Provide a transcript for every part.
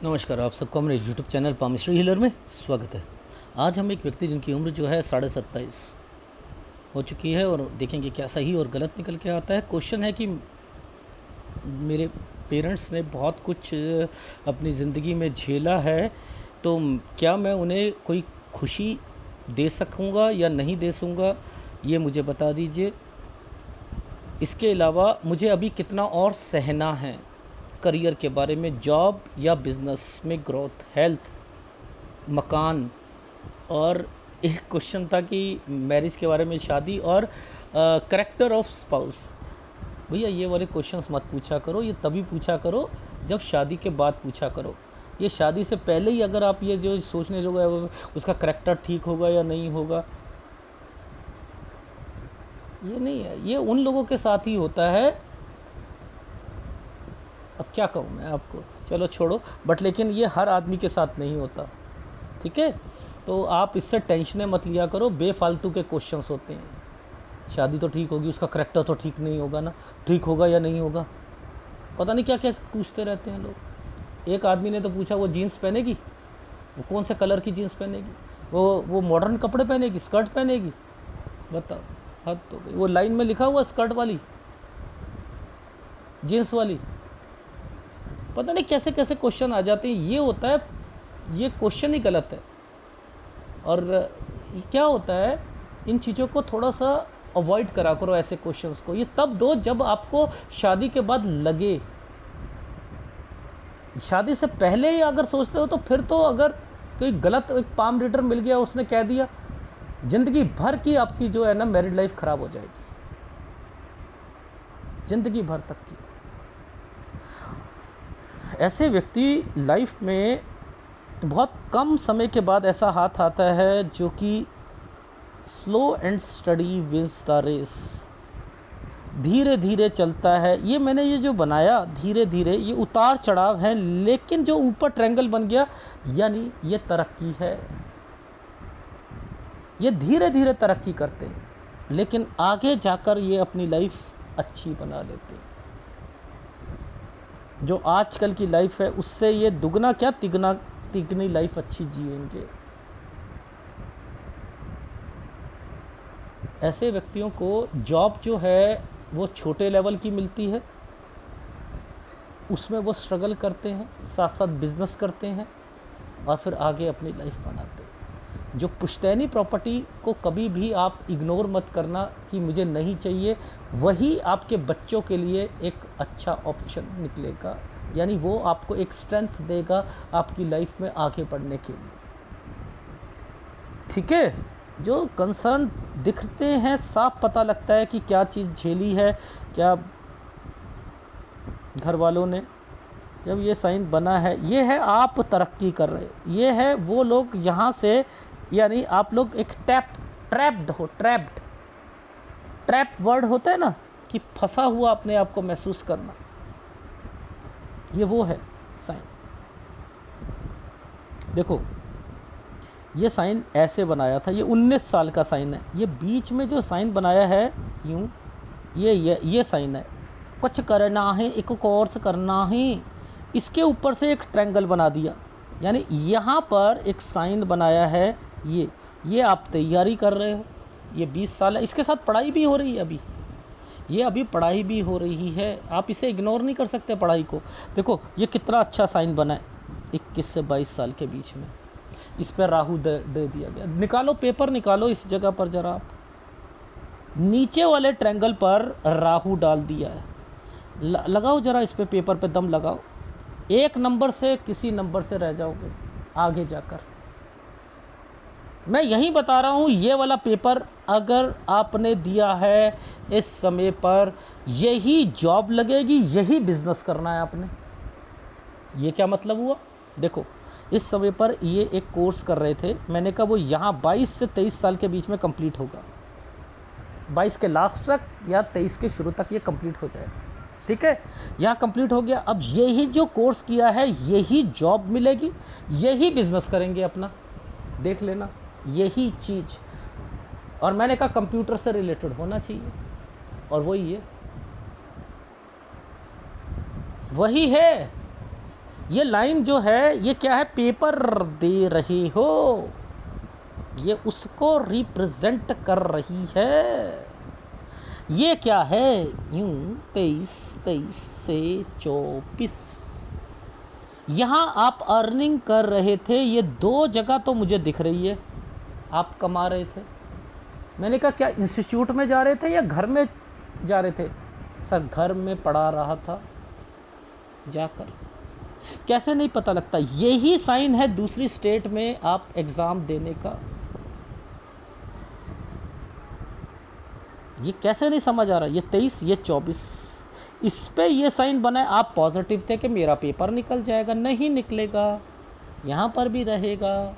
नमस्कार, आप सबको हमारे यूट्यूब चैनल पामिस्ट्री हीलर में स्वागत है। आज हम एक व्यक्ति जिनकी उम्र जो है 27.5 हो चुकी है और देखेंगे क्या सही और गलत निकल के आता है। क्वेश्चन है कि मेरे पेरेंट्स ने बहुत कुछ अपनी ज़िंदगी में झेला है, तो क्या मैं उन्हें कोई खुशी दे सकूँगा या नहीं दे सकूँगा, ये मुझे बता दीजिए। इसके अलावा मुझे अभी कितना और सहना है, करियर के बारे में, जॉब या बिज़नेस में ग्रोथ, हेल्थ, मकान, और एक क्वेश्चन था कि मैरिज के बारे में, शादी और करैक्टर ऑफ स्पाउस। भैया ये वाले क्वेश्चंस मत पूछा करो, ये तभी पूछा करो जब शादी के बाद पूछा करो। ये शादी से पहले ही अगर आप ये जो सोचने लगोगे उसका करैक्टर ठीक होगा या नहीं होगा, ये नहीं है। ये उन लोगों के साथ ही होता है। अब क्या कहूँ मैं आपको, चलो छोड़ो, बट लेकिन ये हर आदमी के साथ नहीं होता, ठीक है। तो आप इससे टेंशनें मत लिया करो, बेफालतू के क्वेश्चंस होते हैं। शादी तो ठीक होगी, उसका करैक्टर तो ठीक नहीं होगा ना, ठीक होगा या नहीं होगा, पता नहीं क्या क्या पूछते रहते हैं लोग। एक आदमी ने तो पूछा वो जीन्स पहनेगी, वो कौन से कलर की जीन्स पहनेगी, वो मॉडर्न कपड़े पहनेगी, स्कर्ट पहनेगी, बताओ, हद तो गई। वो लाइन में लिखा हुआ स्कर्ट वाली, जीन्स वाली, पता नहीं कैसे कैसे क्वेश्चन आ जाते हैं। ये होता है, ये क्वेश्चन ही गलत है। और क्या होता है, इन चीज़ों को थोड़ा सा अवॉइड करा करो, ऐसे क्वेश्चंस को। ये तब दो जब आपको शादी के बाद लगे। शादी से पहले ही अगर सोचते हो तो फिर तो, अगर कोई गलत एक पाम रीडर मिल गया, उसने कह दिया, ज़िंदगी भर की आपकी जो है ना मैरिड लाइफ ख़राब हो जाएगी, ज़िंदगी भर तक की। ऐसे व्यक्ति लाइफ में बहुत कम समय के बाद ऐसा हाथ आता है जो कि slow and steady wins the race, धीरे धीरे चलता है। ये मैंने ये जो बनाया धीरे धीरे, ये उतार चढ़ाव है, लेकिन जो ऊपर ट्रायंगल बन गया, यानी ये तरक्की है। ये धीरे धीरे तरक्की करते हैं, लेकिन आगे जाकर ये अपनी लाइफ अच्छी बना लेते हैं। जो आजकल की लाइफ है उससे ये दुगना क्या तिगनी लाइफ अच्छी जिएंगे। ऐसे व्यक्तियों को जॉब जो है वो छोटे लेवल की मिलती है, उसमें वो स्ट्रगल करते हैं, साथ साथ बिजनेस करते हैं और फिर आगे अपनी लाइफ बनाते हैं। जो पुश्तैनी प्रॉपर्टी को कभी भी आप इग्नोर मत करना कि मुझे नहीं चाहिए, वही आपके बच्चों के लिए एक अच्छा ऑप्शन निकलेगा, यानी वो आपको एक स्ट्रेंथ देगा आपकी लाइफ में आगे बढ़ने के लिए, ठीक है। जो कंसर्न दिखते हैं, साफ पता लगता है कि क्या चीज़ झेली है, क्या घर वालों ने। जब ये साइन बना है, ये है आप तरक्की कर रहे हो, ये है वो लोग यहाँ से, यानी आप लोग एक ट्रैप वर्ड होता है ना, कि फंसा हुआ अपने आप को महसूस करना, ये वो है साइन। देखो ये साइन ऐसे बनाया था, ये 19 साल का साइन है। ये बीच में जो साइन बनाया है यूं, ये साइन है, कुछ करना है, एक कोर्स करना है, इसके ऊपर से एक ट्रायंगल बना दिया, यानी यहाँ पर एक साइन बनाया है। ये आप तैयारी कर रहे हो, ये 20 साल है, इसके साथ पढ़ाई भी हो रही है अभी, ये अभी पढ़ाई भी हो रही है, आप इसे इग्नोर नहीं कर सकते पढ़ाई को। देखो ये कितना अच्छा साइन बना है, 21 से 22 साल के बीच में, इस पर राहु दे दिया गया। निकालो पेपर, निकालो इस जगह पर जरा आप, नीचे वाले ट्रायंगल पर राहु डाल दिया है, लगाओ जरा इस पे, पेपर पे दम लगाओ। एक नंबर से किसी नंबर से रह जाओगे आगे जाकर। मैं यही बता रहा हूँ, ये वाला पेपर अगर आपने दिया है इस समय पर, यही जॉब लगेगी, यही बिजनेस करना है आपने। ये क्या मतलब हुआ? देखो इस समय पर ये एक कोर्स कर रहे थे, मैंने कहा वो यहाँ 22 से 23 साल के बीच में कंप्लीट होगा, 22 के लास्ट तक या 23 के शुरू तक ये कंप्लीट हो जाएगा, ठीक है। यहाँ कंप्लीट हो गया, अब यही जो कोर्स किया है यही जॉब मिलेगी, यही बिजनेस करेंगे अपना, देख लेना यही चीज़। और मैंने कहा कंप्यूटर से रिलेटेड होना चाहिए, और वही है, वही है। ये लाइन जो है ये क्या है, पेपर दे रहे हो, ये उसको रिप्रेजेंट कर रही है। ये क्या है, यूं 23 से 24, यहाँ आप अर्निंग कर रहे थे, ये 2 जगह तो मुझे दिख रही है आप कमा रहे थे। मैंने कहा क्या इंस्टीट्यूट में जा रहे थे या घर में जा रहे थे? सर घर में पढ़ा रहा था जाकर। कैसे नहीं पता लगता, यही साइन है दूसरी स्टेट में आप एग्ज़ाम देने का। ये कैसे नहीं समझ आ रहा, ये 23 ये 24, इस पे ये साइन बना है। आप पॉजिटिव थे कि मेरा पेपर निकल जाएगा, नहीं निकलेगा, यहाँ पर भी रहेगा,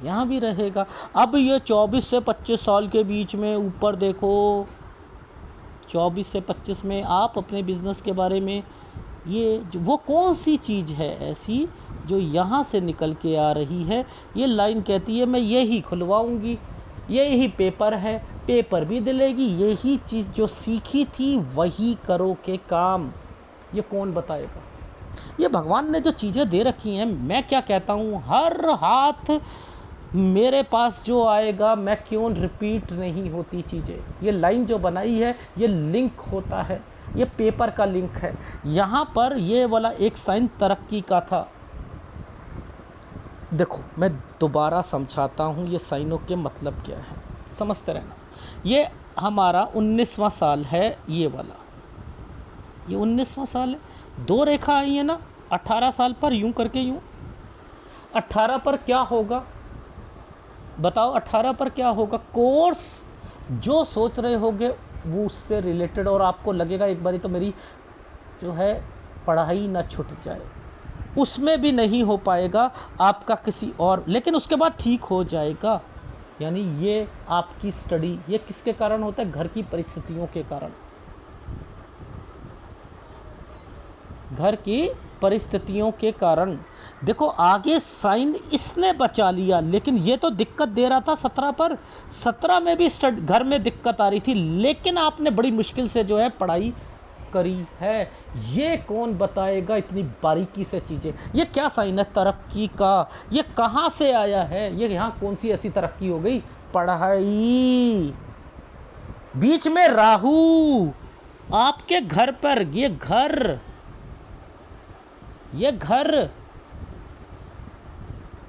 यहाँ भी रहेगा। अब ये 24 से 25 साल के बीच में ऊपर देखो, 24 से 25 में आप अपने बिज़नेस के बारे में, ये वो कौन सी चीज़ है ऐसी जो यहाँ से निकल के आ रही है? ये लाइन कहती है मैं यही खुलवाऊँगी, यही पेपर है, पेपर भी दिलेगी, यही चीज़ जो सीखी थी वही करो के काम। ये कौन बताएगा? ये भगवान ने जो चीज़ें दे रखी हैं, मैं क्या कहता हूँ, हर हाथ मेरे पास जो आएगा, मैं क्यों रिपीट नहीं होती चीज़ें। ये लाइन जो बनाई है ये लिंक होता है, ये पेपर का लिंक है। यहाँ पर ये वाला एक साइन तरक्की का था। देखो मैं दोबारा समझाता हूँ ये साइनों के मतलब क्या है, समझते रहना। ये हमारा 19वां साल है, ये वाला, ये 19वां साल है। 2 रेखा आई है ना 18 साल पर, यूं करके यूं। 18 पर क्या होगा बताओ, 18 पर क्या होगा? कोर्स जो सोच रहे होगे वो उससे रिलेटेड, और आपको लगेगा एक बारी तो मेरी जो है पढ़ाई ना छूट जाए, उसमें भी नहीं हो पाएगा आपका किसी और, लेकिन उसके बाद ठीक हो जाएगा। यानी ये आपकी स्टडी, ये किसके कारण होता है? घर की परिस्थितियों के कारण, घर की परिस्थितियों के कारण। देखो आगे साइन इसने बचा लिया, लेकिन ये तो दिक्कत दे रहा था 17 पर। 17 में भी घर में दिक्कत आ रही थी, लेकिन आपने बड़ी मुश्किल से जो है पढ़ाई करी है। ये कौन बताएगा इतनी बारीकी से चीज़ें? ये क्या साइन है तरक्की का? ये कहाँ से आया है? ये यहाँ कौन सी ऐसी तरक्की हो गई? पढ़ाई। बीच में राहु आपके घर पर, ये घर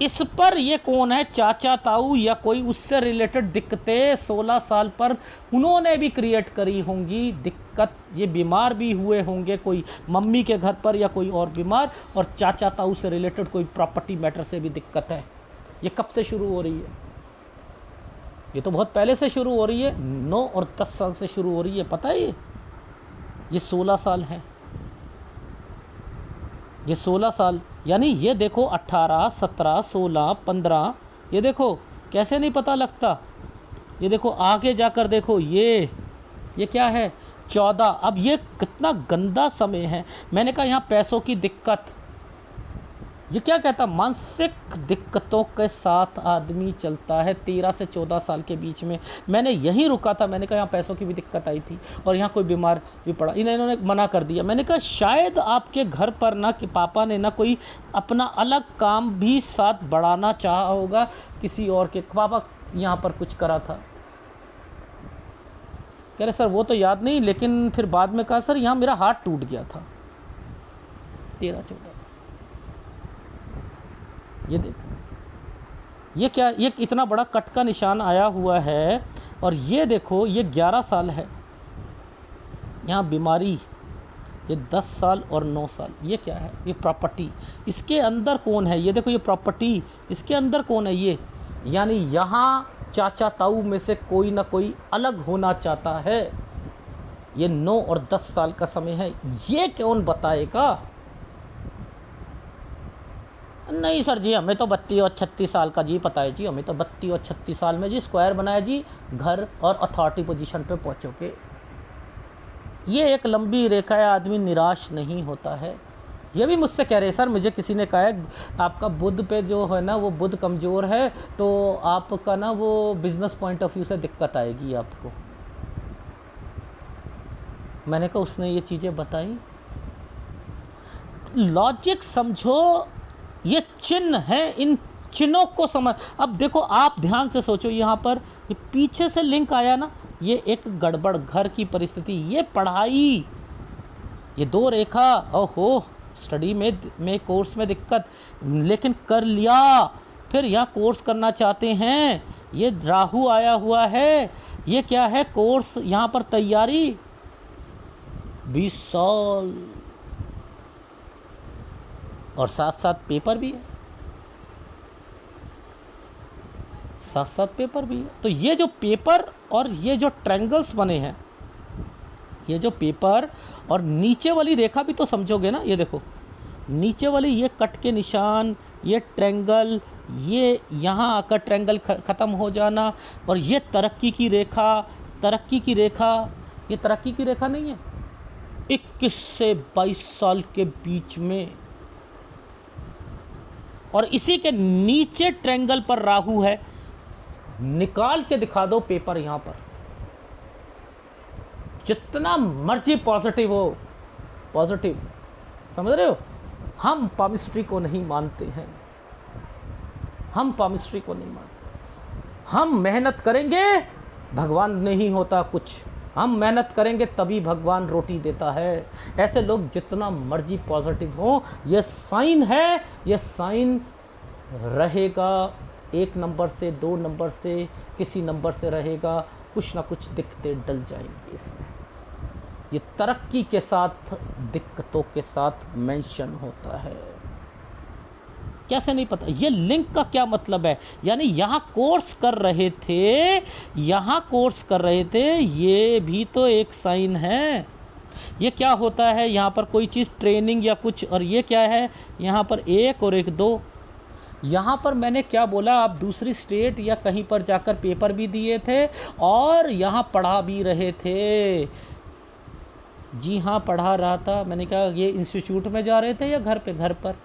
इस पर ये कौन है? चाचा ताऊ या कोई उससे रिलेटेड दिक्कतें 16 साल पर उन्होंने भी क्रिएट करी होंगी दिक्कत। ये बीमार भी हुए होंगे, कोई मम्मी के घर पर या कोई और बीमार, और चाचा ताऊ से रिलेटेड कोई प्रॉपर्टी मैटर से भी दिक्कत है। ये कब से शुरू हो रही है? ये तो बहुत पहले से शुरू हो रही है, 9 और 10 साल से शुरू हो रही है, पता है? ये 16 साल है, ये 16 साल, यानी ये देखो 18, 17, 16, 15, ये देखो कैसे नहीं पता लगता। ये देखो आगे जाकर देखो, ये क्या है? 14। अब ये कितना गंदा समय है। मैंने कहा यहाँ पैसों की दिक्कत, ये क्या कहता? मानसिक दिक्कतों के साथ आदमी चलता है 13 से 14 साल के बीच में। मैंने यहीं रुका था, मैंने कहा यहाँ पैसों की भी दिक्कत आई थी, और यहाँ कोई बीमार भी पड़ा, इन्होंने मना कर दिया। मैंने कहा शायद आपके घर पर ना कि पापा ने ना कोई अपना अलग काम भी साथ बढ़ाना चाहा होगा, किसी और के पापा यहाँ पर कुछ करा था। कह रहे सर वो तो याद नहीं, लेकिन फिर बाद में कहा सर यहाँ मेरा हाथ टूट गया था 13-14। ये देखो ये क्या, ये इतना बड़ा कट का निशान आया हुआ है, और ये देखो ये 11 साल है यहाँ बीमारी, ये 10 साल और 9 साल। ये क्या है? ये प्रॉपर्टी, इसके अंदर कौन है? ये देखो ये प्रॉपर्टी, इसके अंदर कौन है? ये यानी यहाँ चाचा ताऊ में से कोई ना कोई अलग होना चाहता है। ये 9 और 10 साल का समय है, ये कौन बताएगा? नहीं सर जी हमें तो 32 और 36 साल का जी पता है जी, हमें तो 32 और 36 साल में जी स्क्वायर बनाया जी, घर और अथॉरिटी पोजीशन पे पहुँचोगे। ये एक लंबी रेखा है, आदमी निराश नहीं होता है। ये भी मुझसे कह रहे सर, मुझे किसी ने कहा है आपका बुध पे जो है ना वो बुध कमज़ोर है, तो आपका ना वो बिज़नेस पॉइंट ऑफ व्यू से दिक्कत आएगी आपको। मैंने कहा उसने ये चीज़ें बताई, लॉजिक समझो, ये चिन्ह है, इन चिन्हों को समझ। अब देखो आप ध्यान से सोचो, यहाँ पर ये पीछे से लिंक आया ना, ये एक गड़बड़ घर की परिस्थिति, ये पढ़ाई, ये दो रेखा, ओहो स्टडी में कोर्स में दिक्कत, लेकिन कर लिया, फिर यहाँ कोर्स करना चाहते हैं, ये राहु आया हुआ है, ये क्या है कोर्स, यहाँ पर तैयारी 20 साल, और साथ साथ पेपर भी है, साथ साथ पेपर भी है। तो ये जो पेपर और ये जो ट्रायंगल्स बने हैं, ये जो पेपर और नीचे वाली रेखा भी तो समझोगे ना, ये देखो नीचे वाली ये कट के निशान, ये ट्रायंगल, ये यहाँ आकर ट्रायंगल ख़त्म हो जाना, और ये तरक्की की रेखा, तरक्की की रेखा, ये तरक्की की रेखा नहीं है, 21 से 22 साल के बीच में, और इसी के नीचे ट्रायंगल पर राहु है। निकाल के दिखा दो पेपर यहां पर, जितना मर्जी पॉजिटिव हो, पॉजिटिव, समझ रहे हो। हम पामिस्ट्री को नहीं मानते हैं, हम पामिस्ट्री को नहीं मानते, हम मेहनत करेंगे भगवान नहीं होता कुछ, हम मेहनत करेंगे तभी भगवान रोटी देता है। ऐसे लोग जितना मर्जी पॉजिटिव हो, ये साइन है, ये साइन रहेगा, 1 नंबर से 2 नंबर से किसी नंबर से रहेगा, कुछ ना कुछ दिक्कतें डल जाएंगी इसमें। ये तरक्की के साथ दिक्कतों के साथ मेंशन होता है। कैसे नहीं पता, ये लिंक का क्या मतलब है, यानी यहाँ कोर्स कर रहे थे, यहाँ कोर्स कर रहे थे, ये भी तो एक साइन है। ये क्या होता है, यहाँ पर कोई चीज़ ट्रेनिंग या कुछ, और ये क्या है, यहाँ पर 1 और 1 2। यहाँ पर मैंने क्या बोला, आप दूसरी स्टेट या कहीं पर जाकर पेपर भी दिए थे और यहाँ पढ़ा भी रहे थे। जी हाँ, पढ़ा रहा था। मैंने कहा ये इंस्टीट्यूट में जा रहे थे या घर पे, घर पर,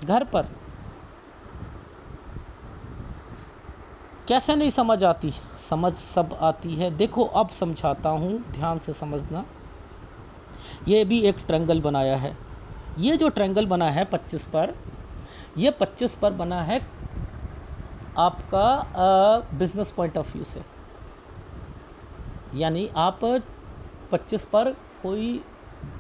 घर पर। कैसे नहीं समझ आती, समझ सब आती है। देखो अब समझाता हूँ, ध्यान से समझना। ये भी एक ट्रायंगल बनाया है, ये जो ट्रायंगल बना है 25 पर, ये 25 पर बना है आपका बिजनेस पॉइंट ऑफ व्यू से, यानी आप 25 पर कोई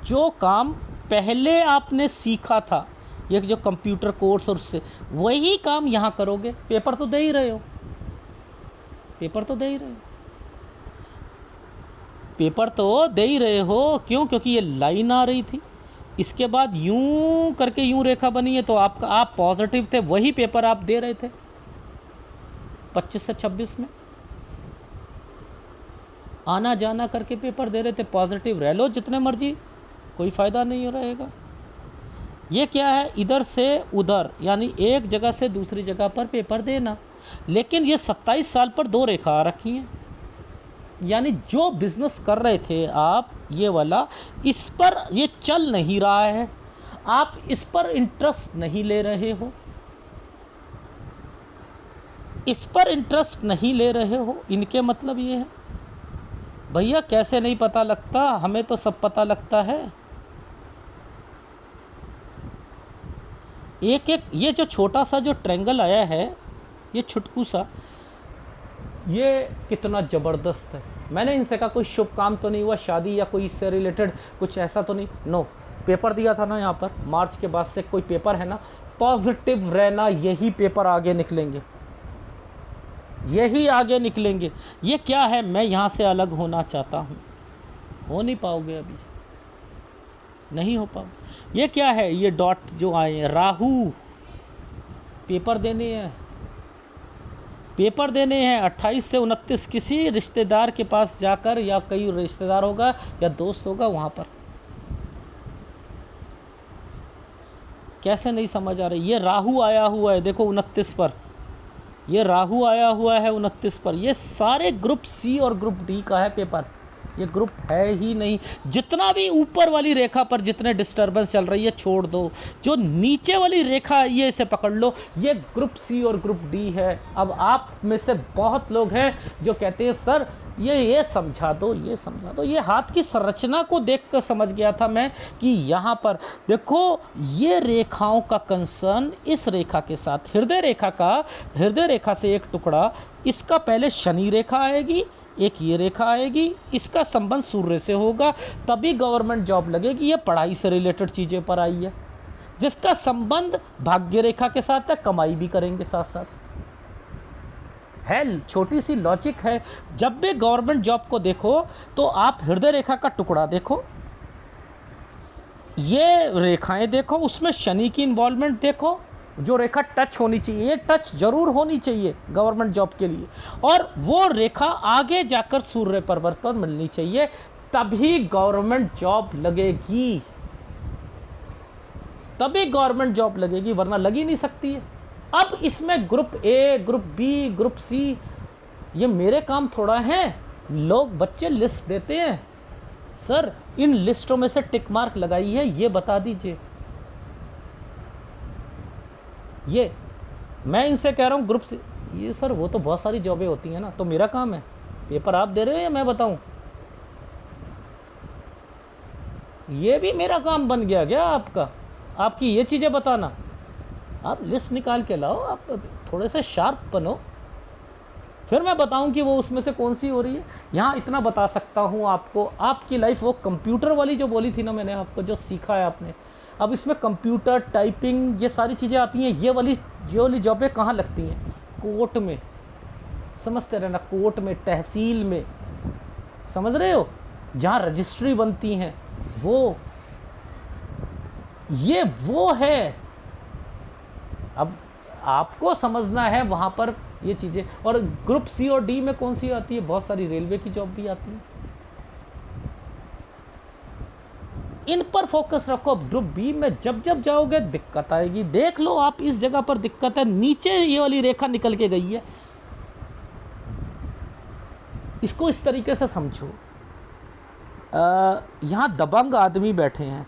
जो काम पहले आपने सीखा था, ये जो कंप्यूटर कोर्स, और उससे वही काम यहाँ करोगे। पेपर तो दे ही रहे हो, पेपर तो दे ही रहे हो, पेपर तो दे ही रहे हो। क्यों? क्योंकि ये लाइन आ रही थी, इसके बाद यूं करके यूं रेखा बनी है, तो आपका, आप पॉजिटिव थे, वही पेपर आप दे रहे थे 25 से 26 में, आना जाना करके पेपर दे रहे थे। पॉजिटिव रह लो जितने मर्जी, कोई फ़ायदा नहीं रहेगा। ये क्या है, इधर से उधर, यानी एक जगह से दूसरी जगह पर पेपर देना। लेकिन ये 27 साल पर 2 रेखा आ रखी हैं, यानी जो बिज़नेस कर रहे थे आप, ये वाला, इस पर ये चल नहीं रहा है, आप इस पर इंटरेस्ट नहीं ले रहे हो, इस पर इंटरेस्ट नहीं ले रहे हो। इनके मतलब ये है, भैया कैसे नहीं पता लगता, हमें तो सब पता लगता है। एक एक ये जो छोटा सा जो ट्रायंगल आया है, ये छुटकू सा, ये कितना ज़बरदस्त है। मैंने इनसे कहा कोई शुभ काम तो नहीं हुआ, शादी या कोई इससे रिलेटेड कुछ ऐसा तो नहीं। नो, पेपर दिया था ना यहाँ पर, मार्च के बाद से कोई पेपर है ना, पॉजिटिव रहना, यही पेपर आगे निकलेंगे, यही आगे निकलेंगे। ये क्या है, मैं यहाँ से अलग होना चाहता हूँ, हो नहीं पाओगे, अभी नहीं हो पाओगे। ये क्या है, ये डॉट जो आए हैं, राहु, पेपर देने हैं, पेपर देने हैं 28 से 29, किसी रिश्तेदार के पास जाकर, या कई रिश्तेदार होगा या दोस्त होगा वहाँ पर। कैसे नहीं समझ आ रही, ये राहु आया हुआ है, देखो 29 पर, ये राहु आया हुआ है 29 पर। ये सारे ग्रुप सी और ग्रुप डी का है पेपर, ये ग्रुप है ही नहीं। जितना भी ऊपर वाली रेखा पर जितने डिस्टर्बेंस चल रही है छोड़ दो, जो नीचे वाली रेखा है ये इसे पकड़ लो, ये ग्रुप सी और ग्रुप डी है। अब आप में से बहुत लोग हैं जो कहते हैं सर ये समझा दो, ये समझा दो। ये हाथ की संरचना को देखकर समझ गया था मैं कि यहाँ पर देखो ये रेखाओं का कंसर्न इस रेखा के साथ, हृदय रेखा से एक टुकड़ा, इसका पहले शनि रेखा आएगी, एक ये रेखा आएगी, इसका संबंध सूर्य से होगा, तभी गवर्नमेंट जॉब लगेगी। ये पढ़ाई से रिलेटेड चीज़ें पर आई है। जिसका संबंध भाग्य रेखा के साथ है, कमाई भी करेंगे साथ साथ। है छोटी सी लॉजिक है। जब भी गवर्नमेंट जॉब को देखो तो आप हृदय रेखा का टुकड़ा देखो, ये रेखाएं देखो, उसमें शनि की इन्वॉल्वमेंट देखो, जो रेखा टच होनी चाहिए, ये टच जरूर होनी चाहिए गवर्नमेंट जॉब के लिए, और वो रेखा आगे जाकर सूर्य पर्वत पर मिलनी चाहिए, तभी गवर्नमेंट जॉब लगेगी, तभी गवर्नमेंट जॉब लगेगी, वरना लग ही नहीं सकती है। अब इसमें group A, group B, group C, ये मेरे काम थोड़ा है। लोग बच्चे लिस्ट देते हैं, सर इन लिस्टों में से टिक मार्क लगाइए, ये बता दीजिए। ये मैं इनसे कह रहा हूँ ग्रुप से, ये सर वो तो बहुत सारी जॉबें होती हैं ना, तो मेरा काम है, पेपर आप दे रहे हो या मैं बताऊं? ये भी मेरा काम बन गया क्या आपका, आपकी ये चीज़ें बताना? आप लिस्ट निकाल के लाओ, आप थोड़े से शार्प बनो, फिर मैं बताऊं कि वो उसमें से कौन सी हो रही है। यहाँ इतना बता सकता हूँ आपको, आपकी लाइफ वो कंप्यूटर वाली जो बोली थी ना मैंने आपको, जो सीखा है आपने, अब इसमें कंप्यूटर टाइपिंग ये सारी चीज़ें आती हैं। ये वाली जॉबें कहाँ लगती हैं? कोर्ट में, समझते रहना, कोर्ट में, तहसील में, समझ रहे हो, जहाँ रजिस्ट्री बनती हैं, वो है। अब आपको समझना है वहाँ पर ये चीज़ें। और ग्रुप सी और डी में कौन सी आती है? बहुत सारी रेलवे की जॉब भी आती है, इन पर फोकस रखो। अब ग्रुप बी में जब जाओगे दिक्कत आएगी। देख लो आप, इस जगह पर दिक्कत है, नीचे ये वाली रेखा निकल के गई है, इसको इस तरीके से समझो। यहाँ दबंग आदमी बैठे हैं,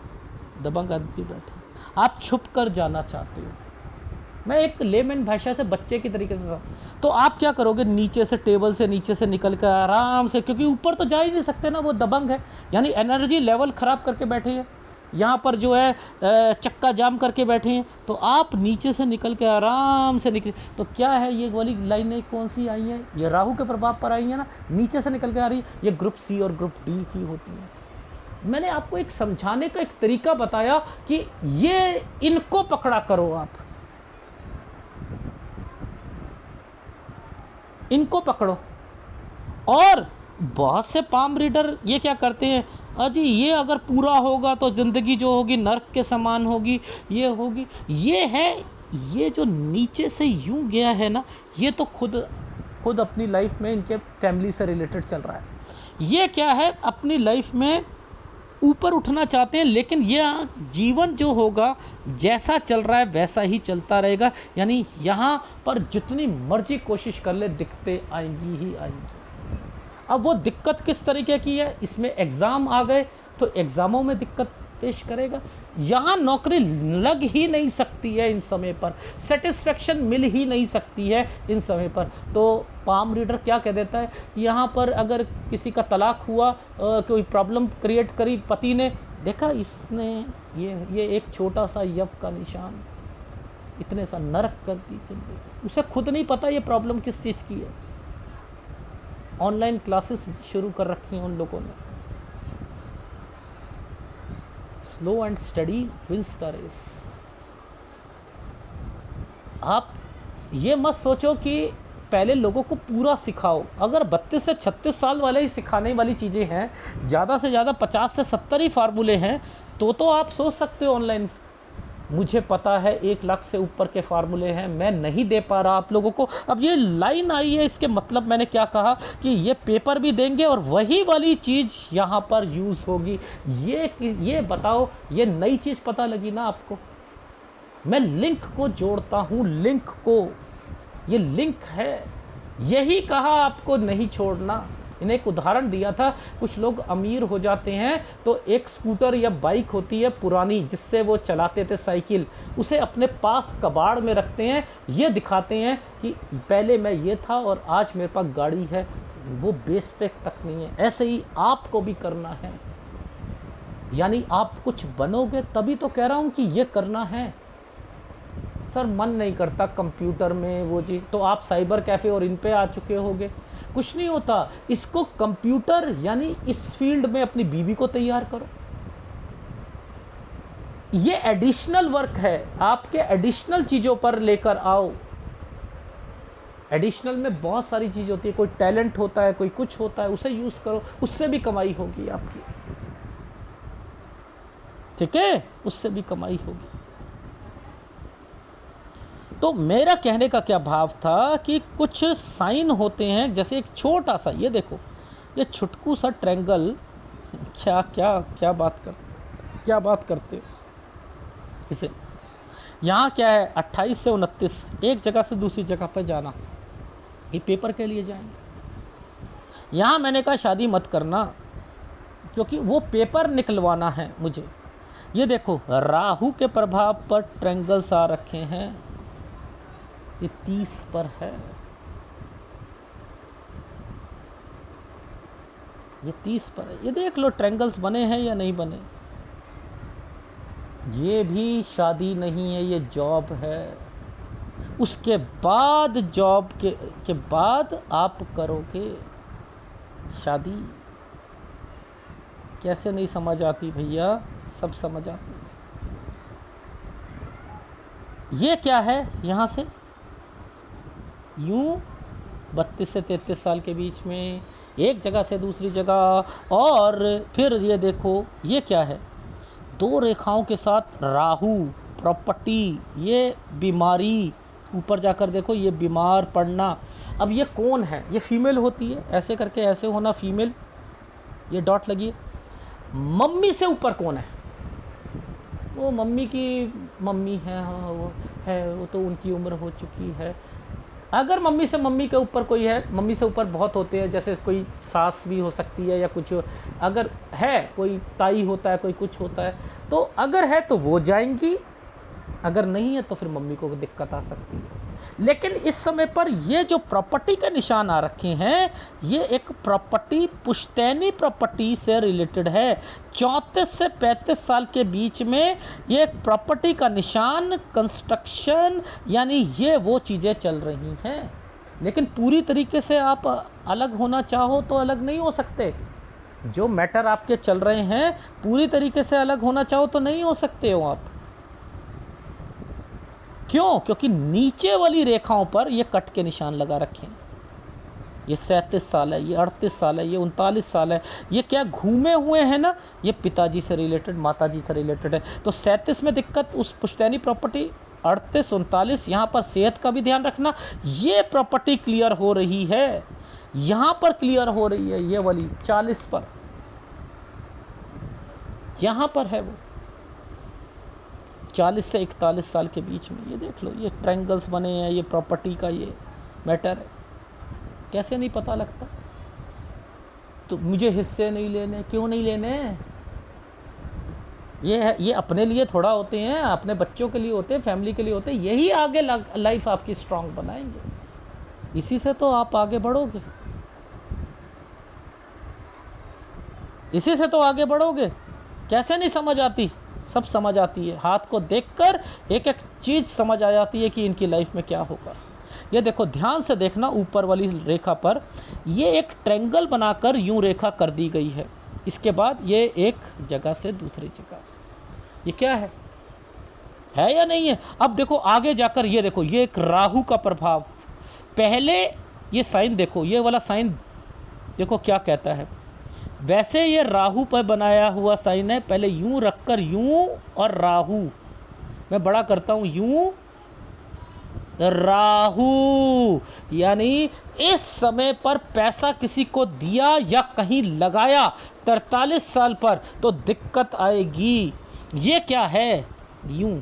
आप छुप कर जाना चाहते हो, मैं एक लेमन भाषा से बच्चे की तरीके से तो आप क्या करोगे? नीचे से, टेबल से नीचे से निकल कर आराम से, क्योंकि ऊपर तो जा ही नहीं सकते ना, वो दबंग है, यानी एनर्जी लेवल ख़राब करके बैठे हैं, यहाँ पर जो है चक्का जाम करके बैठे हैं, तो आप नीचे से निकल के आराम से निकले। तो क्या है, ये वाली लाइनें कौन सी आई हैं? ये राहु के प्रभाव पर आई है ना, नीचे से निकल के आ रही है, ये ग्रुप सी और ग्रुप डी की होती है। मैंने आपको एक समझाने का एक तरीका बताया कि ये इनको पकड़ा करो, आप इनको पकड़ो। और बहुत से पाम रीडर ये क्या करते हैं, अजी ये अगर पूरा होगा तो ज़िंदगी जो होगी नर्क के समान होगी, ये होगी, ये है, ये जो नीचे से यूं गया है ना, ये तो खुद अपनी लाइफ में इनके फैमिली से रिलेटेड चल रहा है। ये क्या है, अपनी लाइफ में ऊपर उठना चाहते हैं, लेकिन यह जीवन जो होगा जैसा चल रहा है वैसा ही चलता रहेगा, यानी यहाँ पर जितनी मर्जी कोशिश कर ले दिक्कतें आएंगी ही आएंगी। अब वो दिक्कत किस तरीके की है, इसमें एग्ज़ाम आ गए तो एग्ज़ामों में दिक्कत पेश करेगा, यहाँ नौकरी लग ही नहीं सकती है इन समय पर, सेटिस्फेक्शन मिल ही नहीं सकती है इन समय पर। तो पाम रीडर क्या कह देता है, यहाँ पर अगर किसी का तलाक हुआ, कोई प्रॉब्लम क्रिएट करी पति ने, देखा इसने ये एक छोटा सा यव का निशान इतने सा नरक कर दी जिंदगी, उसे खुद नहीं पता ये प्रॉब्लम किस चीज़ की है। ऑनलाइन क्लासेस शुरू कर रखी हैं उन लोगों ने। Slow and steady wins the race. आप ये मत सोचो कि पहले लोगों को पूरा सिखाओ। अगर 32 से 36 साल वाले ही सिखाने वाली चीज़ें हैं, ज़्यादा से ज़्यादा 50 से 70 ही फार्मूले हैं, तो आप सोच सकते हो ऑनलाइन। मुझे पता है 1 लाख से ऊपर के फार्मूले हैं, मैं नहीं दे पा रहा आप लोगों को। अब ये लाइन आई है, इसके मतलब मैंने क्या कहा कि ये पेपर भी देंगे और वही वाली चीज़ यहाँ पर यूज़ होगी। ये बताओ, ये नई चीज़ पता लगी ना आपको? मैं लिंक को जोड़ता हूँ, लिंक को, ये लिंक है, यही कहा आपको नहीं छोड़ना। इन्हें एक उदाहरण दिया था, कुछ लोग अमीर हो जाते हैं तो एक स्कूटर या बाइक होती है पुरानी जिससे वो चलाते थे साइकिल, उसे अपने पास कबाड़ में रखते हैं, ये दिखाते हैं कि पहले मैं ये था और आज मेरे पास गाड़ी है, वो बेचते तक नहीं है। ऐसे ही आपको भी करना है, यानी आप कुछ बनोगे तभी तो कह रहा हूँ कि ये करना है। सर मन नहीं करता कंप्यूटर में वो जी, तो आप साइबर कैफ़े और इन पे आ चुके होगे। कुछ नहीं होता, इसको कंप्यूटर यानी इस फील्ड में अपनी बीवी को तैयार करो। ये एडिशनल वर्क है, आपके एडिशनल चीज़ों पर लेकर आओ। एडिशनल में बहुत सारी चीज़ होती है, कोई टैलेंट होता है, कोई कुछ होता है, उसे यूज़ करो, उससे भी कमाई होगी आपकी, ठीक है, उससे भी कमाई होगी। तो मेरा कहने का क्या भाव था कि कुछ साइन होते हैं, जैसे एक छोटा सा, ये देखो, ये छुटकू सा ट्रायंगल, क्या क्या क्या बात करते हो इसे। यहाँ क्या है, 28 से 29, एक जगह से दूसरी जगह पर जाना, ये पेपर के लिए जाएंगे। यहाँ मैंने कहा शादी मत करना, क्योंकि वो पेपर निकलवाना है मुझे। ये देखो, राहु के प्रभाव पर ट्रायंगल्स आ रखे हैं, ये 30 पर है, ये 30 पर है। ये देख लो ट्रायंगल्स बने हैं या नहीं बने। ये भी शादी नहीं है, ये जॉब है। उसके बाद जॉब के बाद आप करोगे शादी। कैसे नहीं समझ आती भैया, सब समझ आती है। ये क्या है, यहाँ से यूं 32 से 33 साल के बीच में, एक जगह से दूसरी जगह। और फिर ये देखो, ये क्या है, 2 रेखाओं के साथ राहु, प्रॉपर्टी, ये बीमारी, ऊपर जाकर देखो ये बीमार पड़ना। अब ये कौन है, ये फीमेल होती है, ऐसे करके ऐसे होना फीमेल, ये डॉट लगी है। मम्मी से ऊपर कौन है, वो मम्मी की मम्मी है, हाँ वो है, वो तो उनकी उम्र हो चुकी है। अगर मम्मी के ऊपर कोई है, मम्मी से ऊपर बहुत होते हैं, जैसे कोई सास भी हो सकती है या कुछ, अगर है कोई ताई होता है, कोई कुछ होता है, तो अगर है तो वो जाएंगी, अगर नहीं है तो फिर मम्मी को दिक्कत आ सकती है। लेकिन इस समय पर ये जो प्रॉपर्टी के निशान आ रखे हैं, ये एक प्रॉपर्टी पुश्तैनी प्रॉपर्टी से रिलेटेड है। 34 से 35 साल के बीच में ये एक प्रॉपर्टी का निशान, कंस्ट्रक्शन, यानी ये वो चीज़ें चल रही हैं। लेकिन पूरी तरीके से आप अलग होना चाहो तो अलग नहीं हो सकते। जो मैटर आपके चल रहे हैं पूरी तरीके से अलग होना चाहो तो नहीं हो सकते हो आप। क्यों? क्योंकि नीचे वाली रेखाओं पर ये कट के निशान लगा रखे हैं। ये 37 साल है, ये 38 साल है, ये 39 साल है, ये क्या घूमे हुए हैं ना, ये पिताजी से रिलेटेड, माताजी से रिलेटेड है। तो 37 में दिक्कत उस पुश्तैनी प्रॉपर्टी, 38, 39, यहाँ पर सेहत का भी ध्यान रखना। ये प्रॉपर्टी क्लियर हो रही है, यहाँ पर क्लियर हो रही है, ये वाली 40 पर, यहाँ पर है वो 40 से 41 साल के बीच में। ये देख लो, ये ट्रायंगल्स बने हैं, ये प्रॉपर्टी का ये मैटर है। कैसे नहीं पता लगता? तो मुझे हिस्से नहीं लेने, क्यों नहीं लेने? ये अपने लिए थोड़ा होते हैं, अपने बच्चों के लिए होते हैं, फैमिली के लिए होते हैं। यही आगे लाइफ आपकी स्ट्रांग बनाएंगे, इसी से तो आप आगे बढ़ोगे, इसी से तो आगे बढ़ोगे। कैसे नहीं समझ आती? सब समझ आती है। हाथ को देखकर एक एक चीज़ समझ आ जाती है कि इनकी लाइफ में क्या होगा। ये देखो, ध्यान से देखना, ऊपर वाली रेखा पर ये एक ट्रायंगल बनाकर यूं रेखा कर दी गई है। इसके बाद ये एक जगह से दूसरी जगह, ये क्या है या नहीं है? अब देखो आगे जाकर, ये देखो, ये एक राहु का प्रभाव। पहले ये साइन देखो, ये वाला साइन देखो क्या कहता है। वैसे ये राहु पर बनाया हुआ साइन है, पहले यूं रखकर यूं, और राहु मैं बड़ा करता हूं, यूं राहु, यानी इस समय पर पैसा किसी को दिया या कहीं लगाया 43 साल पर तो दिक्कत आएगी। ये क्या है? यूं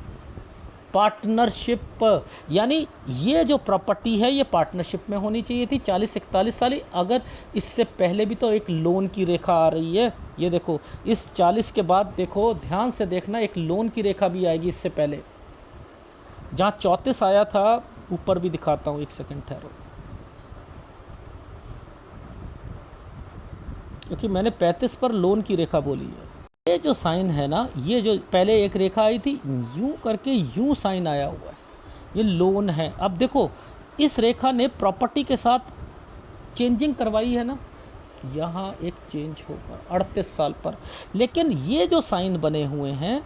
पार्टनरशिप, यानी ये जो प्रॉपर्टी है ये पार्टनरशिप में होनी चाहिए थी 40-41 साल। अगर इससे पहले भी तो एक लोन की रेखा आ रही है, ये देखो इस 40 के बाद देखो ध्यान से देखना एक लोन की रेखा भी आएगी इससे पहले, जहाँ 34 आया था ऊपर भी दिखाता हूँ, एक सेकंड ठहरो, क्योंकि मैंने 35 पर लोन की रेखा बोली है। ये जो साइन है ना, ये जो पहले एक रेखा आई थी यूं करके यूं साइन आया हुआ है, ये लोन है। अब देखो इस रेखा ने प्रॉपर्टी के साथ चेंजिंग करवाई है ना, यहाँ एक चेंज होगा 38 साल पर। लेकिन ये जो साइन बने हुए हैं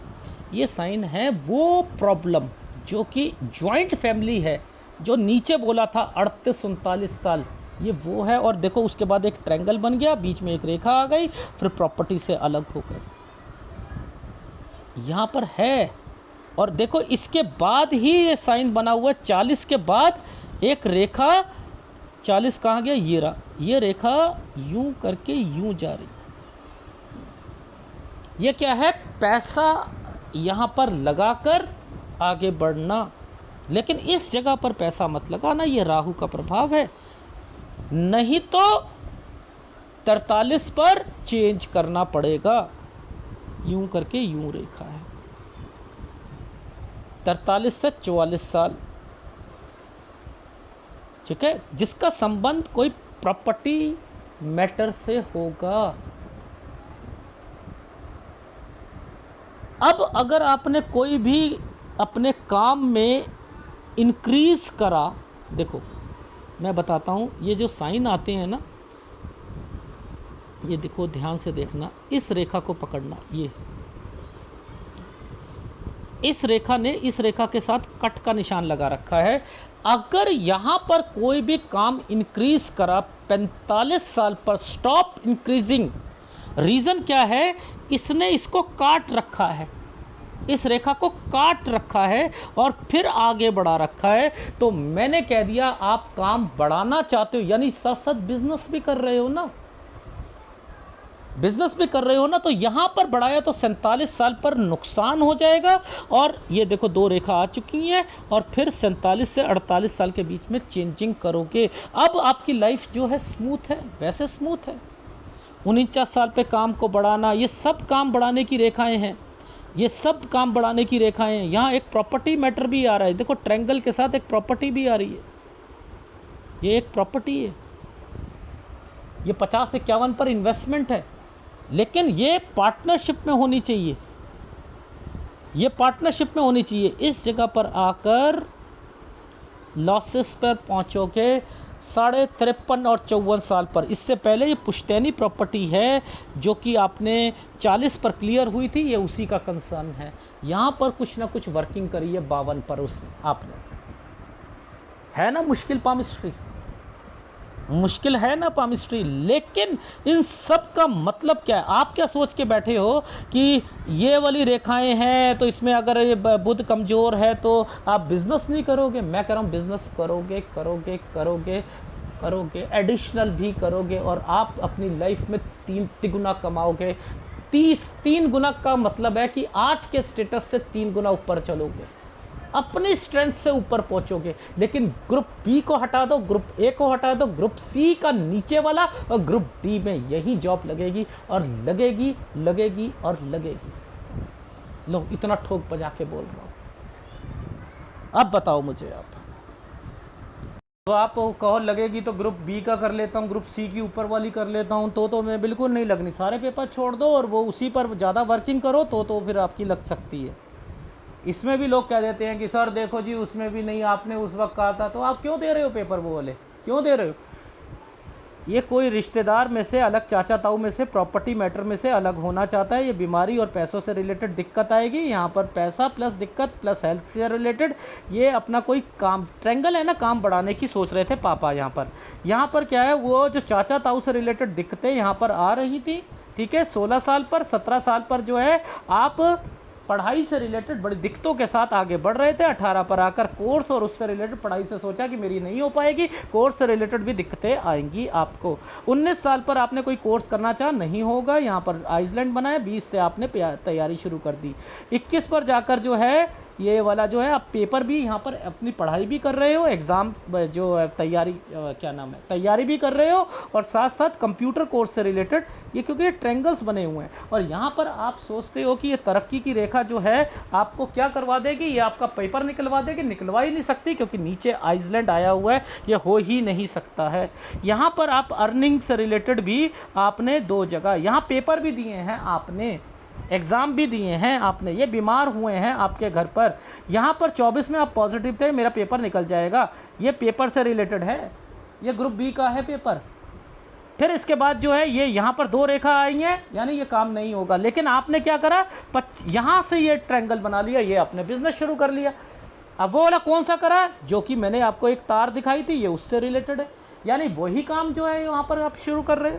ये साइन है वो प्रॉब्लम जो कि जॉइंट फैमिली है, जो नीचे बोला था 38-39 साल, ये वो है। और देखो उसके बाद एक ट्रायंगल बन गया, बीच में एक रेखा आ गई, फिर प्रॉपर्टी से अलग हो गए, यहाँ पर है। और देखो इसके बाद ही ये साइन बना हुआ है, 40 के बाद एक रेखा, 40 कहाँ गया, ये रहा, ये रेखा यूं करके यूं जा रही, ये क्या है, पैसा यहाँ पर लगाकर आगे बढ़ना। लेकिन इस जगह पर पैसा मत लगाना, ये राहु का प्रभाव है, नहीं तो 43 पर चेंज करना पड़ेगा। यूं करके यूं रेखा है, 43 से 44 साल, ठीक है, जिसका संबंध कोई प्रॉपर्टी मैटर से होगा। अब अगर आपने कोई भी अपने काम में इंक्रीज करा, देखो मैं बताता हूँ, ये जो साइन आते हैं ना, ये देखो ध्यान से देखना, इस रेखा को पकड़ना, ये इस रेखा ने इस रेखा के साथ कट का निशान लगा रखा है। अगर यहाँ पर कोई भी काम इंक्रीज करा 45 साल पर, स्टॉप इंक्रीजिंग। रीज़न क्या है, इसने इसको काट रखा है, इस रेखा को काट रखा है और फिर आगे बढ़ा रखा है। तो मैंने कह दिया आप काम बढ़ाना चाहते हो, यानी साथ साथ बिजनेस भी कर रहे हो ना, बिजनेस भी कर रहे हो ना, तो यहां पर बढ़ाया तो 47 साल पर नुकसान हो जाएगा। और ये देखो दो रेखा आ चुकी हैं, और फिर 47 से 48 साल के बीच में चेंजिंग करोगे। अब आपकी लाइफ जो है स्मूथ है, वैसे स्मूथ है। 49 साल पे काम को बढ़ाना, ये सब काम बढ़ाने की रेखाएं हैं, ये सब काम बढ़ाने की रेखाएं हैं। यहाँ एक प्रॉपर्टी मैटर भी आ रहा है, देखो ट्रायंगल के साथ एक प्रॉपर्टी भी आ रही है, ये एक प्रॉपर्टी है, ये 50-51 पर इन्वेस्टमेंट है। लेकिन ये पार्टनरशिप में होनी चाहिए, ये पार्टनरशिप में होनी चाहिए। इस जगह पर आकर लॉसेस पर पहुंचोगे 53.5 और 54 साल पर। इससे पहले ये पुश्तैनी प्रॉपर्टी है जो कि आपने 40 पर क्लियर हुई थी, ये उसी का कंसर्न है। यहाँ पर कुछ ना कुछ वर्किंग करी है 52 पर उस आपने, है ना मुश्किल पामिस्ट्री, मुश्किल है ना पामिस्ट्री। लेकिन इन सब का मतलब क्या है, आप क्या सोच के बैठे हो कि ये वाली रेखाएं हैं तो इसमें अगर ये बुध कमज़ोर है तो आप बिजनेस नहीं करोगे। मैं कह रहा हूँ बिजनेस करोगे, करोगे करोगे करोगे, एडिशनल भी करोगे, और आप अपनी लाइफ में 3 कमाओगे। 3 गुना का मतलब है कि आज के स्टेटस से 3 गुना ऊपर चलोगे, अपनी स्ट्रेंथ से ऊपर पहुंचोगे। लेकिन ग्रुप बी को हटा दो, ग्रुप ए को हटा दो, ग्रुप सी का नीचे वाला और ग्रुप डी में यही जॉब लगेगी और लगेगी, लगेगी और लगेगी। लो इतना ठोक बजा के बोल रहा हूं। अब बताओ मुझे, आप कहो लगेगी तो ग्रुप बी का कर लेता हूँ, ग्रुप सी की ऊपर वाली कर लेता हूँ, तो मैं बिल्कुल नहीं लगनी। सारे पेपर छोड़ दो और वो उसी पर ज़्यादा वर्किंग करो, तो फिर आपकी लग सकती है। इसमें भी लोग कह देते हैं कि सर देखो जी उसमें भी नहीं, आपने उस वक्त कहा था, तो आप क्यों दे रहे हो पेपर वो वाले, क्यों दे रहे हो? ये कोई रिश्तेदार में से अलग, चाचा ताऊ में से, प्रॉपर्टी मैटर में से अलग होना चाहता है। ये बीमारी और पैसों से रिलेटेड दिक्कत आएगी। यहाँ पर पैसा प्लस दिक्कत प्लस हेल्थ से रिलेटेड, ये अपना कोई काम, ट्रायंगल है ना, काम बढ़ाने की सोच रहे थे पापा। यहाँ पर क्या है, वो जो चाचा ताऊ से रिलेटेड दिक्कतें यहाँ पर आ रही थी, ठीक है। 16 साल पर 17 साल पर जो है आप पढ़ाई से रिलेटेड बड़ी दिक्कतों के साथ आगे बढ़ रहे थे। 18 पर आकर कोर्स और उससे रिलेटेड पढ़ाई से सोचा कि मेरी नहीं हो पाएगी, कोर्स से रिलेटेड भी दिक्कतें आएंगी आपको। 19 साल पर आपने कोई कोर्स करना चाहा, नहीं होगा, यहाँ पर आइसलैंड बना है। 20 से आपने तैयारी शुरू कर दी। 21 पर जाकर जो है ये वाला जो है आप पेपर भी यहाँ पर अपनी पढ़ाई भी कर रहे हो, एग्ज़ाम जो है तैयारी क्या नाम है, तैयारी भी कर रहे हो, और साथ साथ कंप्यूटर कोर्स से रिलेटेड ये, क्योंकि ये ट्रायंगल्स बने हुए हैं। और यहाँ पर आप सोचते हो कि ये तरक्की की रेखा जो है आपको क्या करवा देगी, ये आपका पेपर निकलवा देगी, निकलवा ही नहीं सकती, क्योंकि नीचे आइसलैंड आया हुआ है, ये हो ही नहीं सकता है। यहाँ पर आप अर्निंग से रिलेटेड भी आपने 2 जगह यहाँ पेपर भी दिए हैं, आपने एग्ज़ाम भी दिए हैं आपने, ये बीमार हुए हैं आपके घर पर। यहाँ पर 24 में आप पॉजिटिव थे, मेरा पेपर निकल जाएगा, ये पेपर से रिलेटेड है, ये ग्रुप बी का है पेपर। फिर इसके बाद जो है ये यहाँ पर 2 रेखा आई हैं, यानी ये काम नहीं होगा। लेकिन आपने क्या करा, यहाँ से ये ट्रायंगल बना लिया, ये आपने बिजनेस शुरू कर लिया। अब वो वाला कौन सा करा, जो कि मैंने आपको एक तार दिखाई थी, ये उससे रिलेटेड है, यानी वही काम जो है यहाँ पर आप शुरू कर रहे हो।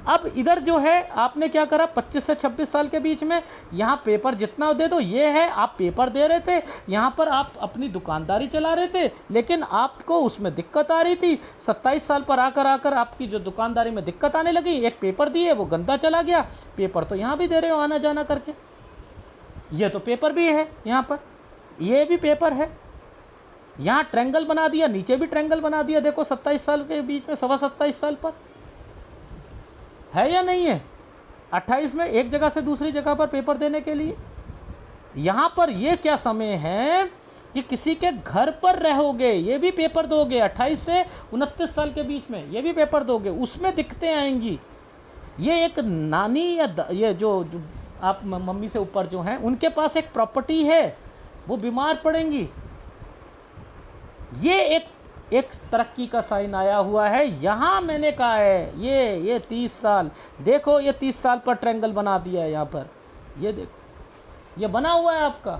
अब इधर जो है आपने क्या करा, 25 से 26 साल के बीच में यहाँ पेपर जितना दे दो, ये है आप पेपर दे रहे थे, यहाँ पर आप अपनी दुकानदारी चला रहे थे, लेकिन आपको उसमें दिक्कत आ रही थी। 27 साल पर आकर आपकी जो दुकानदारी में दिक्कत आने लगी, एक पेपर दिए वो गंदा चला गया, पेपर तो यहाँ भी दे रहे हो आना जाना करके, ये तो पेपर भी है, यहाँ पर ये भी पेपर है, यहाँ ट्रायंगल बना दिया, नीचे भी ट्रायंगल बना दिया, देखो 27 साल के बीच में, 27 साल पर है या नहीं है। 28 में एक जगह से दूसरी जगह पर पेपर देने के लिए, यहाँ पर ये क्या समय है कि किसी के घर पर रहोगे, ये भी पेपर दोगे, 28 से 29 साल के बीच में ये भी पेपर दोगे, उसमें दिक्कतें आएंगी। ये एक नानी या ये जो आप मम्मी से ऊपर जो हैं उनके पास एक प्रॉपर्टी है, वो बीमार पड़ेंगी। ये एक तरक्की का साइन आया हुआ है। यहाँ मैंने कहा है ये 30 साल, देखो ये 30 साल पर ट्रायंगल बना दिया है यहाँ पर, ये देखो ये बना हुआ है आपका।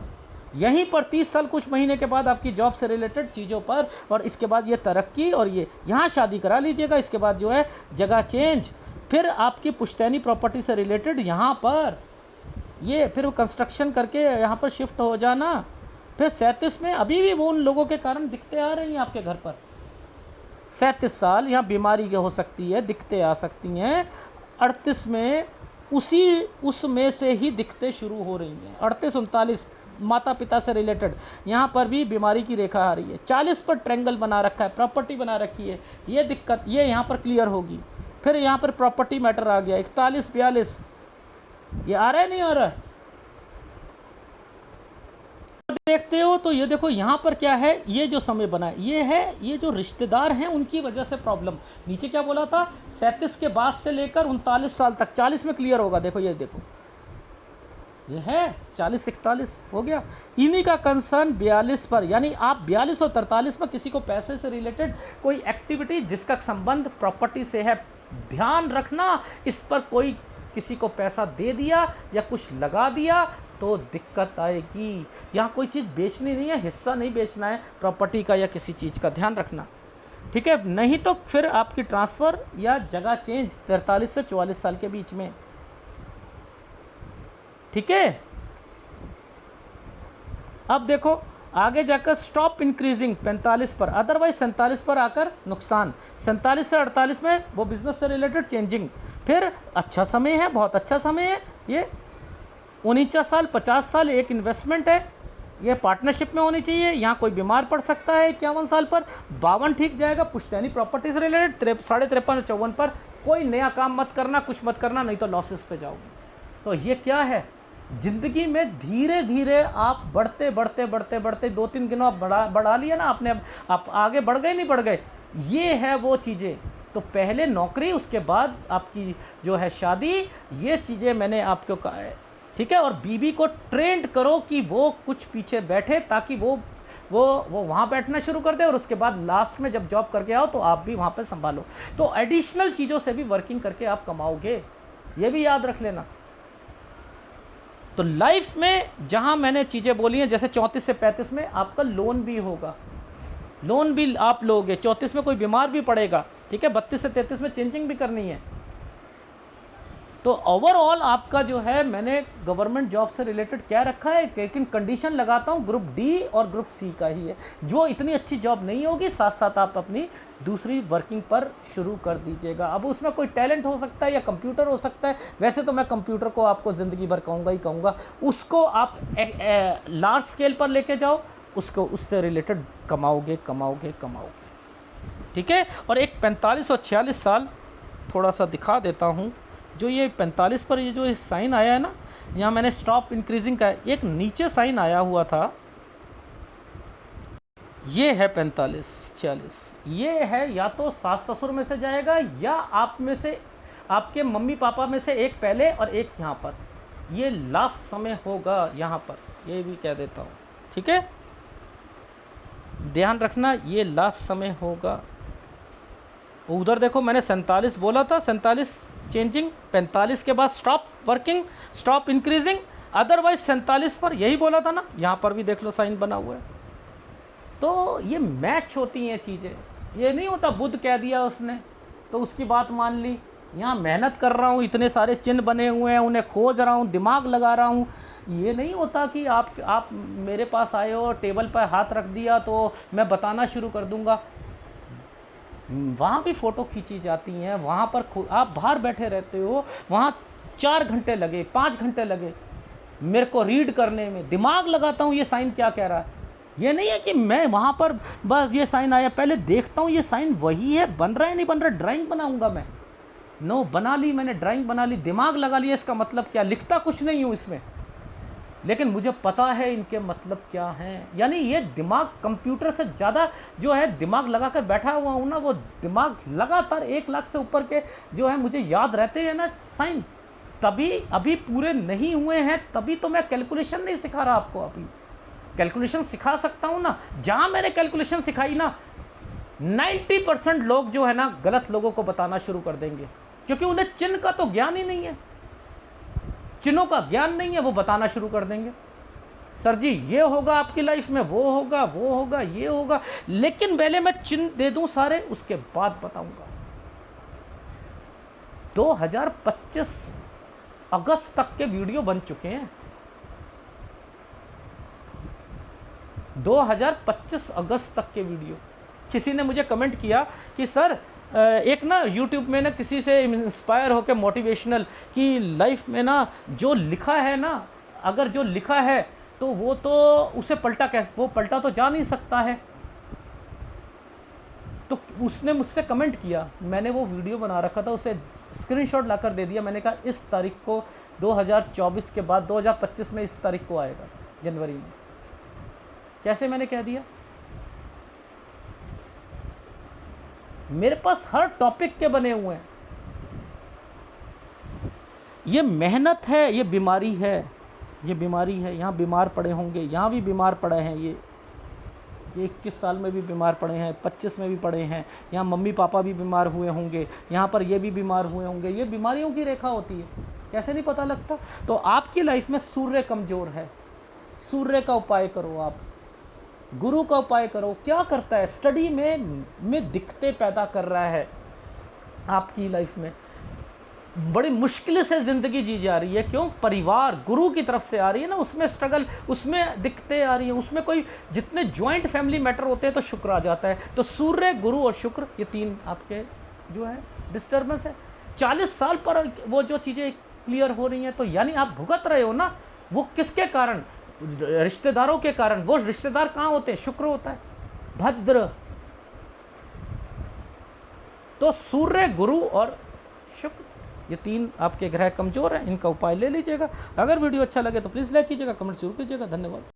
यहीं पर 30 साल कुछ महीने के बाद आपकी जॉब से रिलेटेड चीज़ों पर, और इसके बाद ये तरक्की, और ये यहाँ शादी करा लीजिएगा, इसके बाद जो है जगह चेंज, फिर आपकी पुश्तैनी प्रॉपर्टी से रिलेटेड यहाँ पर ये, फिर कंस्ट्रक्शन करके यहाँ पर शिफ्ट हो जाना। फिर 37 में अभी भी वो उन लोगों के कारण दिक्कतें आ रही हैं आपके घर पर। 37 साल यहाँ बीमारी हो सकती है, दिक्कतें आ सकती हैं। 38 में उसमें से ही दिक्कतें शुरू हो रही हैं। 38-39 माता पिता से रिलेटेड यहाँ पर भी बीमारी की रेखा आ रही है। 40 पर ट्रायंगल बना रखा है, प्रॉपर्टी बना रखी है, ये दिक्कत ये यहाँ पर क्लियर होगी। फिर यहाँ पर प्रॉपर्टी मैटर आ गया 41-42, ये आ रहा है नहीं आ रहा है, देखते हो तो ये देखो यहाँ पर क्या है, ये जो समय बना है ये है, ये जो रिश्तेदार हैं उनकी वजह से प्रॉब्लम। नीचे क्या बोला था, 37 के बाद से लेकर 39 साल तक, 40 में क्लियर होगा। देखो ये देखो ये है 40-41 हो गया। इन्हीं का कंसर्न 42 पर, यानी आप 42 और 43 में किसी को पैसे से रिलेटेड कोई एक्टिविटी जिसका संबंध प्रॉपर्टी से है, ध्यान रखना इस पर, कोई किसी को पैसा दे दिया या कुछ लगा दिया तो दिक्कत आएगी। यहाँ कोई चीज़ बेचनी नहीं है, हिस्सा नहीं बेचना है प्रॉपर्टी का या किसी चीज़ का, ध्यान रखना, ठीक है। नहीं तो फिर आपकी ट्रांसफ़र या जगह चेंज 43 से 44 साल के बीच में, ठीक है। अब देखो आगे जाकर स्टॉप इंक्रीजिंग 45 पर, अदरवाइज 47 पर आकर नुकसान। 47 से 48 में वो बिजनेस से रिलेटेड चेंजिंग। फिर अच्छा समय है, बहुत अच्छा समय है ये। 49 साल 50 साल एक इन्वेस्टमेंट है, ये पार्टनरशिप में होनी चाहिए। यहाँ कोई बीमार पड़ सकता है 51 साल पर। 52 ठीक जाएगा पुश्तैनी प्रॉपर्टी से रिलेटेड। 53 और 54 पर कोई नया काम मत करना, कुछ मत करना, नहीं तो लॉसेस पे जाओगे। तो ये क्या है, ज़िंदगी में धीरे धीरे आप बढ़ते बढ़ते बढ़ते बढ़ते 2-3 दिनों आप बढ़ा लिया ना आपने, आप आगे बढ़ गए, नहीं बढ़ गए, ये है वो चीज़ें। तो पहले नौकरी, उसके बाद आपकी जो है शादी, ये चीज़ें मैंने आपको कहा है, ठीक है। और बीवी को ट्रेंड करो कि वो कुछ पीछे बैठे, ताकि वो वहाँ बैठना शुरू कर दे, और उसके बाद लास्ट में जब जॉब करके आओ तो आप भी वहाँ पर संभालो। तो एडिशनल चीज़ों से भी वर्किंग करके आप कमाओगे, ये भी याद रख लेना। तो लाइफ में जहाँ मैंने चीज़ें बोली हैं, जैसे 34 से 35 में आपका लोन भी होगा, लोन भी आप लोगे। 34 में कोई बीमार भी पड़ेगा, ठीक है। 32 से 33 में चेंजिंग भी करनी है। तो ओवरऑल आपका जो है, मैंने गवर्नमेंट जॉब से रिलेटेड क्या रखा है, लेकिन कंडीशन लगाता हूँ ग्रुप डी और ग्रुप सी का ही है। जो इतनी अच्छी जॉब नहीं होगी, साथ साथ आप अपनी दूसरी वर्किंग पर शुरू कर दीजिएगा। अब उसमें कोई टैलेंट हो सकता है या कंप्यूटर हो सकता है, वैसे तो मैं कंप्यूटर को आपको ज़िंदगी भर कहूँगा ही कहूँगा। उसको आप लार्ज स्केल पर लेके जाओ, उसको उससे रिलेटेड कमाओगे कमाओगे कमाओगे, ठीक है। और एक 45 और 46 साल थोड़ा सा दिखा देता हूँ। जो ये 45 पर ये जो साइन आया है ना, यहाँ मैंने स्टॉप इंक्रीजिंग का एक नीचे साइन आया हुआ था, ये है 45 46। ये है या तो सास ससुर में से जाएगा, या आप में से, आपके मम्मी पापा में से एक पहले और एक यहाँ पर। ये लास्ट समय होगा यहाँ पर, ये भी कह देता हूँ, ठीक है। ध्यान रखना, ये लास्ट समय होगा। उधर देखो मैंने 47 बोला था, 47 चेंजिंग, 45 के बाद stop working, stop increasing, otherwise 47 पर यही बोला था ना। यहाँ पर भी देख लो साइन बना हुआ है। तो ये मैच होती हैं चीज़ें, ये नहीं होता बुध कह दिया उसने तो उसकी बात मान ली। यहाँ मेहनत कर रहा हूँ, इतने सारे चिन्ह बने हुए हैं, उन्हें खोज रहा हूँ, दिमाग लगा रहा हूँ। ये नहीं होता कि आप मेरे पास आए हो, टेबल पर हाथ रख दिया तो मैं बताना शुरू कर दूँगा। वहाँ भी फ़ोटो खींची जाती हैं, वहाँ पर आप बाहर बैठे रहते हो, वहाँ 4 घंटे लगे, 5 घंटे लगे मेरे को रीड करने में, दिमाग लगाता हूँ ये साइन क्या कह रहा है। ये नहीं है कि मैं वहाँ पर बस ये साइन आया, पहले देखता हूँ ये साइन वही है, बन रहा है नहीं बन रहा, ड्राइंग बनाऊँगा मैं। नो, बना ली मैंने, ड्राइंग बना ली, दिमाग लगा लिया। इसका मतलब क्या, लिखता कुछ नहीं हूँ इसमें, लेकिन मुझे पता है इनके मतलब क्या हैं। यानी ये दिमाग कंप्यूटर से ज़्यादा जो है दिमाग लगा कर बैठा हुआ हूँ ना, वो दिमाग लगातार 1 लाख से ऊपर के जो है मुझे याद रहते हैं ना साइन। तभी अभी पूरे नहीं हुए हैं, तभी तो मैं कैलकुलेशन नहीं सिखा रहा आपको। अभी कैलकुलेशन सिखा सकता हूँ ना, जहाँ मैंने कैलकुलेशन सिखाई ना 90% लोग जो है ना गलत लोगों को बताना शुरू कर देंगे, क्योंकि उन्हें चिन्ह का तो ज्ञान ही नहीं है, चिन्हों का ज्ञान नहीं है। वो बताना शुरू कर देंगे, सर जी ये होगा आपकी लाइफ में, वो होगा वो होगा ये होगा। लेकिन पहले मैं चिन्ह दे दूं सारे, उसके बाद बताऊंगा। 2025 अगस्त तक के वीडियो बन चुके हैं। 2025 अगस्त तक के वीडियो। किसी ने मुझे कमेंट किया कि सर एक ना यूट्यूब में ना किसी से इंस्पायर होकर मोटिवेशनल कि लाइफ में ना जो लिखा है ना, अगर जो लिखा है तो वो तो उसे पलटा कैसे, वो पलटा तो जा नहीं सकता है। तो उसने मुझसे कमेंट किया, मैंने वो वीडियो बना रखा था, उसे स्क्रीनशॉट लाकर दे दिया। मैंने कहा इस तारीख को 2024 के बाद 2025 में इस तारीख को आएगा, जनवरी में। कैसे मैंने कह दिया? मेरे पास हर टॉपिक के बने हुए हैं। ये मेहनत है, ये बीमारी है, ये बीमारी है। यहाँ बीमार पड़े होंगे, यहाँ भी बीमार पड़े हैं, ये 21 साल में भी बीमार पड़े हैं, 25 में भी पड़े हैं। यहाँ मम्मी पापा भी बीमार हुए होंगे, यहाँ पर ये भी बीमार हुए होंगे। ये बीमारियों की रेखा होती है, कैसे नहीं पता लगता। तो आपकी लाइफ में सूर्य कमज़ोर है, सूर्य का उपाय करो, आप गुरु का उपाय करो। क्या करता है, स्टडी में दिक्कतें पैदा कर रहा है। आपकी लाइफ में बड़ी मुश्किल से ज़िंदगी जी जा रही है, क्यों? परिवार गुरु की तरफ से आ रही है ना, उसमें स्ट्रगल, उसमें दिक्कतें आ रही हैं, उसमें कोई जितने जॉइंट फैमिली मैटर होते हैं तो शुक्र आ जाता है। तो सूर्य, गुरु और शुक्र, ये 3 आपके जो है डिस्टर्बेंस है। 40 साल पर वो जो चीज़ें क्लियर हो रही हैं, तो यानी आप भुगत रहे हो ना, वो किसके कारण? रिश्तेदारों के कारण। वो रिश्तेदार कहाँ होते हैं? शुक्र होता है, भद्र। तो सूर्य, गुरु और शुक्र, ये 3 आपके ग्रह कमजोर हैं, इनका उपाय ले लीजिएगा। अगर वीडियो अच्छा लगे तो प्लीज़ लाइक कीजिएगा, कमेंट जरूर कीजिएगा। धन्यवाद।